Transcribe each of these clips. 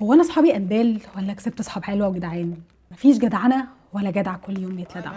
هو انا اصحابي قندال ولا كسبت اصحاب حلوه وجدعان؟ مفيش جدعنه ولا جدع كل يوم يتلدع.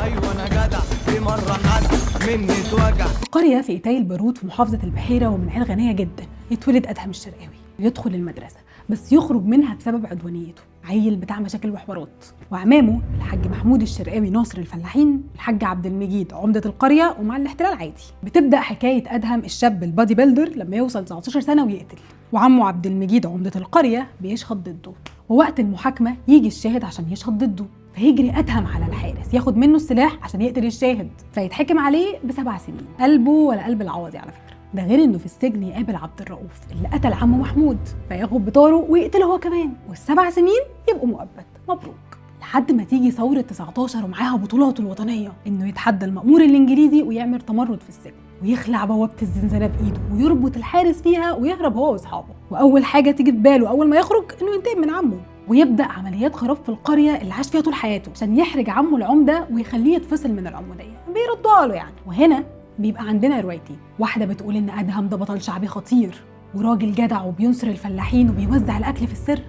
ايوه انا جدع في مره حد مني اتوجع. قريه في ايتاي البارود في محافظه البحيره ومن عيله غنيه جدا. يتولد ادهم الشرقاوي ويدخل المدرسه، بس يخرج منها بسبب عدوانيته، عيل بتاع مشاكل وحوارات. وعمامه الحاج محمود الشرقاوي ناصر الفلاحين، الحاج عبد المجيد عمده القريه ومع الاحتلال عادي. بتبدا حكايه ادهم الشاب البادي بيلدر لما يوصل 19 سنه ويقتل، وعمه عبد المجيد عمده القريه بيشهد ضده. ووقت المحاكمه يجي الشاهد عشان يشهد ضده، فيجري ادهم على الحارس ياخد منه السلاح عشان يقتل الشاهد، فيتحكم عليه ب7 سنين. قلبه ولا قلب العوضي على فكره. ده غير انه في السجن يقابل عبد الرؤوف اللي قتل عمه محمود، فياخد بطاره ويقتله هو كمان، وال7 سنين يبقوا مؤبد. مبروك. لحد ما تيجي ثوره 19 ومعاها بطولاته الوطنيه، انه يتحدى المأمور الانجليزي ويعمل تمرد في السجن، ويخلع بوابه الزنزانه بايده ويربط الحارس فيها ويهرب هو واصحابه. واول حاجه تيجي في باله اول ما يخرج انه ينتقم من عمه، ويبدا عمليات خراب في القريه اللي عاش فيها طول حياته عشان يحرج عمه العمده ويخليه يتفصل من العموديه، بيردوا له يعني. وهنا بيبقى عندنا روايتين، واحده بتقول ان ادهم ده بطل شعبي خطير وراجل جدع وبينصر الفلاحين وبيوزع الاكل في السر،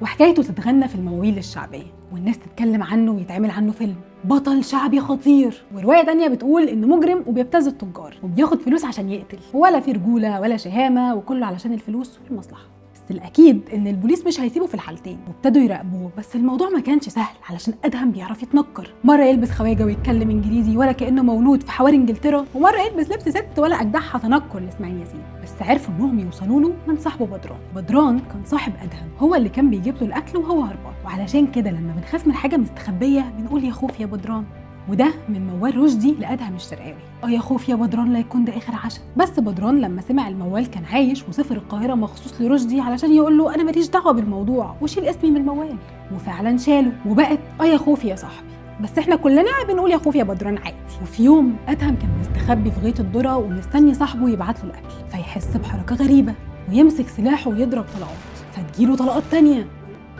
وحكايته تتغنى في المواويل الشعبيه والناس تتكلم عنه ويتعمل عنه فيلم، بطل شعبي خطير. وروايه تانية بتقول انه مجرم وبيبتز التجار وبياخد فلوس عشان يقتل، ولا في رجوله ولا شهامه وكله علشان الفلوس والمصلحه. بس الاكيد ان البوليس مش هيسيبه في الحالتين، وابتدوا يراقبوه. بس الموضوع ما كانش سهل علشان ادهم بيعرف يتنكر، مره يلبس خواجه ويتكلم انجليزي ولا كانه مولود في حواري انجلترا، ومره يلبس لبس ست ولا اجدعها تنكر لاسماعيل ياسين. بس عرفوا انهم يوصلوا له من صاحبه بدران. بدران كان صاحب ادهم، هو اللي كان بيجيب له الاكل وهو هربان، وعلشان كده لما بنخاف من حاجه مستخبيه بنقول يا خوف يا بدران. وده من موال رشدي لادهم الشرقاوي. يا خوف يا بدران لا يكون ده اخر عشاء. بس بدران لما سمع الموال كان عايش وسافر القاهره مخصوص لرشدي علشان يقول له انا ماليش دعوه بالموضوع وشيل اسمي من الموال، وفعلا شاله وبقت يا خوف يا صاحبي. بس احنا كلنا بنقول يا خوف يا بدران عادي. وفي يوم ادهم كان مستخبي في غيط الذره ومستني صاحبه يبعت له الاكل، فيحس بحركه غريبه ويمسك سلاحه ويضرب طلقات، فتجيله طلقات تانية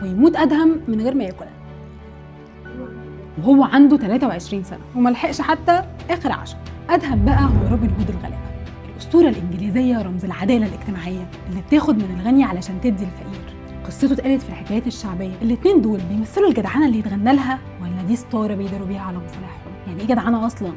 ويموت ادهم من غير ما ياكلها وهو عنده 23 سنة وملحقش حتى آخر عشاء. أدهم بقى هو روبن هود الغلابة، الأسطورة الإنجليزية، رمز العدالة الاجتماعية اللي بتاخد من الغني علشان تدي الفقير. قصته اتقالت في الحكايات الشعبية. الاتنين دول بيمثلوا الجدعنة اللي يتغنى لها ولا دي ستارة بيداروا بيها على مصالحهم؟ يعني إيه جدعنة أصلاً؟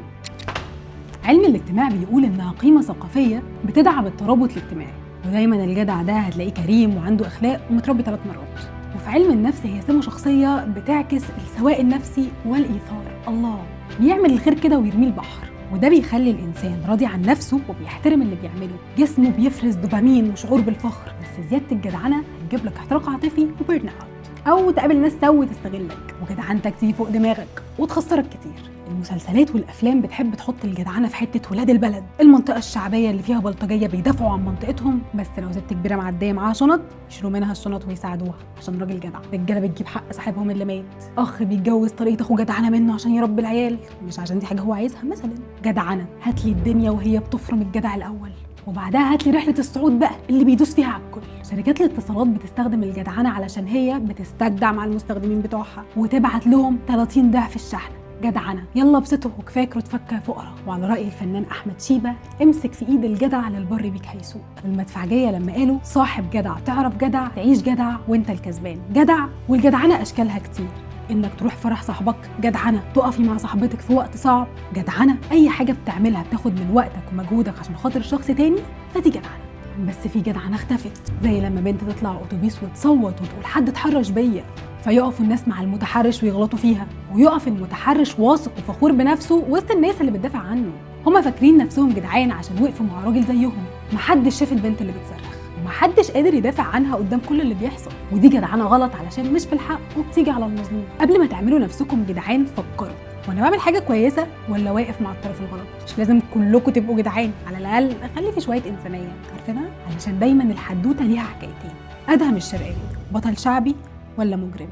علم الاجتماع بيقول إنها قيمة ثقافية بتدعم الترابط الاجتماعي، ودايماً الجدع ده هتلاقيه كريم وعنده أخلاق ومتربي 3 مرات. وفي علم النفس هي سمة شخصية بتعكس السواء النفسي والإيثار. الله بيعمل الخير كده ويرميه البحر، وده بيخلي الإنسان راضي عن نفسه وبيحترم اللي بيعمله. جسمه بيفرز دوبامين وشعور بالفخر. بس زيادة الجدعنة هتجيب لك احتراق عاطفي وبيرن اوت، أو تقابل ناس سوي تستغلك وجدعنتك تيجي فوق دماغك وتخسرك كتير. المسلسلات والافلام بتحب تحط الجدعنه في حته ولاد البلد، المنطقه الشعبيه اللي فيها بلطجيه بيدافعوا عن منطقتهم، بس لو ست كبيره معديه معاها شنط يشيلوا منها الشنط ويساعدوها عشان راجل جدع. رجاله بتجيب حق صاحبهم اللي مات، اخ بيتجوز طريقه اخوه جدعنه منه عشان يربي العيال مش عشان دي حاجه هو عايزها. مثلا جدعنه هات لي الدنيا وهي بتفرم الجدع الاول، وبعدها هات لي رحله الصعود بقى اللي بيدوس فيها على الكل. شركات الاتصالات بتستخدم الجدعنه علشان هي بتستجدع مع المستخدمين بتوعها وتبعت لهم 30 ضعف الشحن. جدعنه يلا بسطه وكفايه كرة فكه فقره. وعلى راي الفنان احمد شيبه، امسك في ايد الجدع للبر بيك هيسوق. والمدفعجيه لما قالوا صاحب جدع تعرف جدع تعيش جدع وانت الكسبان. جدع والجدعنه اشكالها كتير، انك تروح فرح صاحبك جدعنه، تقفي مع صاحبتك في وقت صعب جدعنه، اي حاجه بتعملها بتاخد من وقتك ومجهودك عشان خاطر شخص تاني فدي جدعنه. بس في جدعنه اختفت، زي لما بنت تطلع اتوبيس وتصوت وتقول حد اتحرش بيا، فيقف الناس مع المتحرش ويغلطوا فيها، ويقف المتحرش واثق وفخور بنفسه وسط الناس اللي بتدافع عنه. هما فاكرين نفسهم جدعان عشان وقفوا مع راجل زيهم. محدش شاف البنت اللي بتصرخ ومحدش قادر يدافع عنها قدام كل اللي بيحصل، ودي جدعنه غلط علشان مش في الحق وبتيجي على المظلوم. قبل ما تعملوا نفسكم جدعان فكروا، وانا بعمل حاجه كويسه ولا واقف مع الطرف الغلط؟ مش لازم كلكم تبقوا جدعان، على الاقل خلي في شويه انسانيه عارفينها، علشان دايما الحدوته ليها حكايتين. ادهم الشرقاوي بطل شعبي ولا مجرم؟